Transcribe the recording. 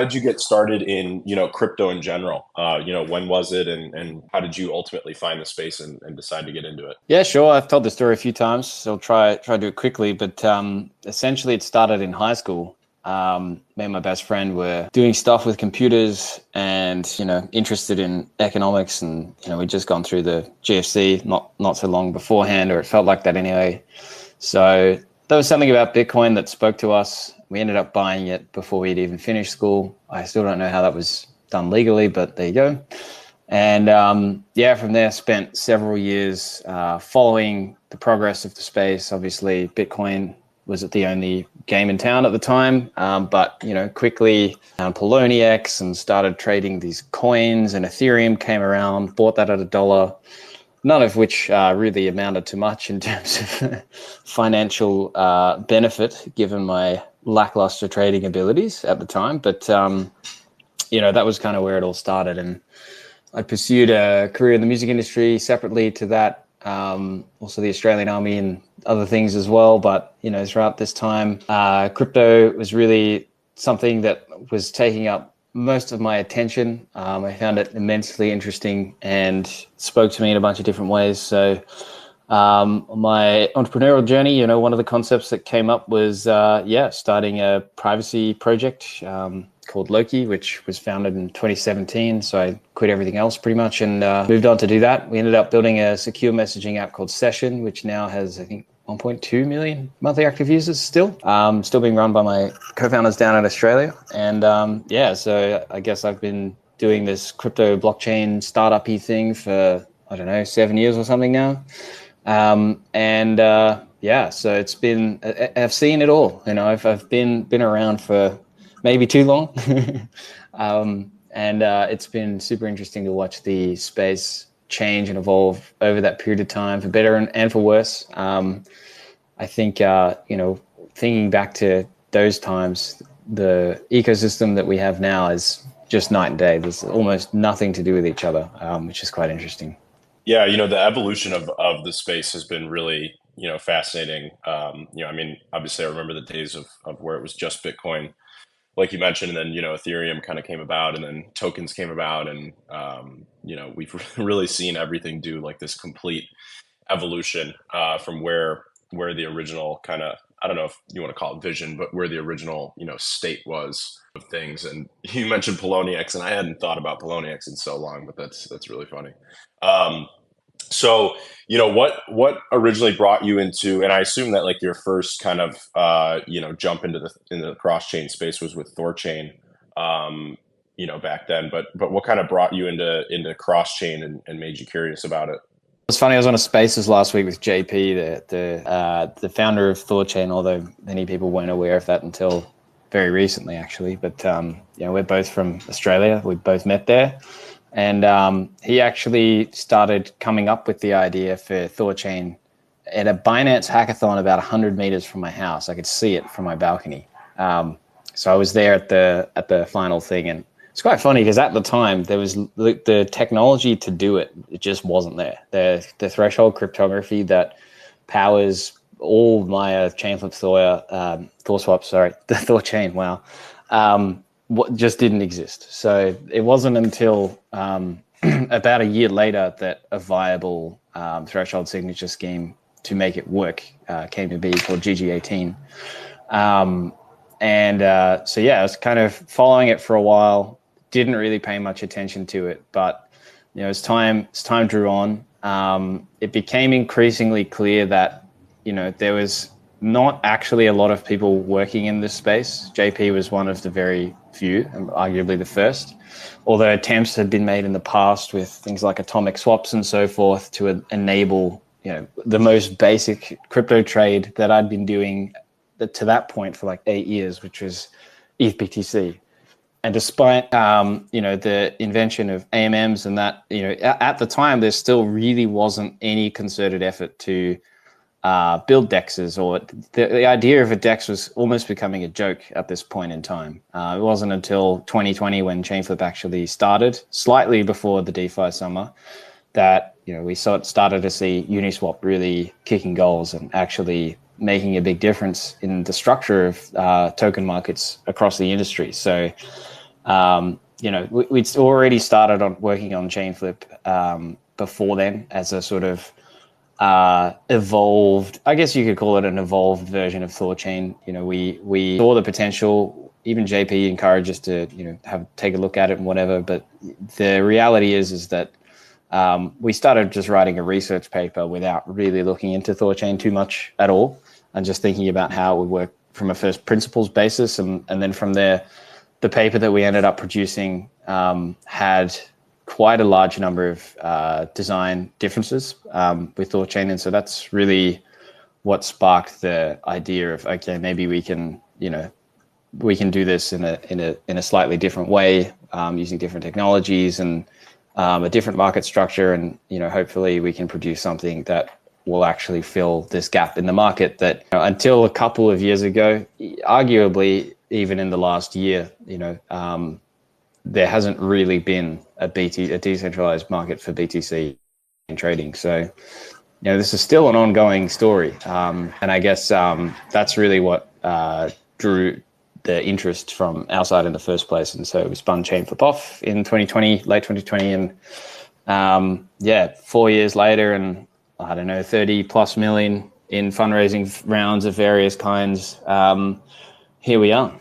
How did you get started in, crypto in general? When was it, and how did you ultimately find the space and decide to get into it? Yeah, sure. I've told the story a few times, so I'll try to do it quickly. But essentially, it started in high school. Me and my best friend were doing stuff with computers, and interested in economics, and we'd just gone through the GFC not so long beforehand, or it felt like that anyway. So there was something about Bitcoin that spoke to us. We ended up buying it before we'd even finished school. I still don't know how that was done legally, but there you go. And from there, spent several years following the progress of the space. Obviously, Bitcoin was the only game in town at the time, but quickly found Poloniex and started trading these coins. And Ethereum came around, bought that at $1. None of which really amounted to much in terms of financial benefit, given my lackluster trading abilities at the time. But that was kind of where it all started. And I pursued a career in the music industry separately to that, also the Australian Army and other things as well. But, throughout this time, crypto was really something that was taking up most of my attention. I found it immensely interesting and spoke to me in a bunch of different ways. So my entrepreneurial journey, one of the concepts that came up was, starting a privacy project called Loki, which was founded in 2017. So I quit everything else pretty much and moved on to do that. We ended up building a secure messaging app called Session, which now has, I think, 1.2 million monthly active users still. Still being run by my co-founders down in Australia. And so I guess I've been doing this crypto blockchain startup-y thing for, 7 years or something now. So it's been, I've seen it all. I've been around for maybe too long. It's been super interesting to watch the space change and evolve over that period of time, for better and for worse. I think, thinking back to those times, the ecosystem that we have now is just night and day. There's almost nothing to do with each other, which is quite interesting. Yeah, the evolution of the space has been really, fascinating. Obviously I remember the days of where it was just Bitcoin, like you mentioned, and then, Ethereum kind of came about, and then tokens came about, and, we've really seen everything do like this complete evolution from where the original kind of, I don't know if you want to call it vision, but where the original, state was of things. And you mentioned Poloniex, and I hadn't thought about Poloniex in so long, but that's really funny. So, what originally brought you into, and I assume that like your first kind of, jump into the cross chain space was with THORChain, back then, but what kind of brought you into cross chain and made you curious about it? It's funny, I was on a Spaces last week with JP, the founder of THORChain, although many people weren't aware of that until very recently, actually. But we're both from Australia. We both met there. And he actually started coming up with the idea for THORChain at a Binance hackathon about 100 meters from my house. I could see it from my balcony. So I was there at the final thing, and it's quite funny because at the time there was the technology to do it. It just wasn't there. The threshold cryptography that powers all my ChainFlip THORSwap, the THORChain. Wow. What just didn't exist. So it wasn't until about a year later that a viable threshold signature scheme to make it work came to be, called GG18. I was kind of following it for a while, didn't really pay much attention to it, but as time drew on, it became increasingly clear that there was not actually a lot of people working in this space. JP was one of the very few, and arguably the first, although attempts had been made in the past with things like atomic swaps and so forth to enable the most basic crypto trade that I'd been doing to that point for like 8 years, which was ETH-BTC. And despite the invention of AMMs and that, at the time there still really wasn't any concerted effort to build DEXs, or the idea of a DEX was almost becoming a joke at this point in time. It wasn't until 2020 when ChainFlip actually started, slightly before the DeFi summer, that we started to see Uniswap really kicking goals and actually making a big difference in the structure of token markets across the industry. So We'd already started on working on ChainFlip before then as a sort of evolved, I guess you could call it an evolved version of THORChain. We saw the potential. Even JP encouraged us to, take a look at it and whatever. But the reality is that we started just writing a research paper without really looking into THORChain too much at all, and just thinking about how it would work from a first principles basis. And then from there, the paper that we ended up producing had quite a large number of design differences with THORChain. And so that's really what sparked the idea of, okay, maybe we can do this in a slightly different way, using different technologies and a different market structure. And, hopefully we can produce something that will actually fill this gap in the market that until a couple of years ago, arguably even in the last year, there hasn't really been a decentralized market for BTC in trading. So, this is still an ongoing story. And I guess that's really what drew the interest from our side in the first place. And so we spun ChainFlip off in 2020, late 2020. And 4 years later, and I don't know, 30 plus million in fundraising rounds of various kinds. Here we are.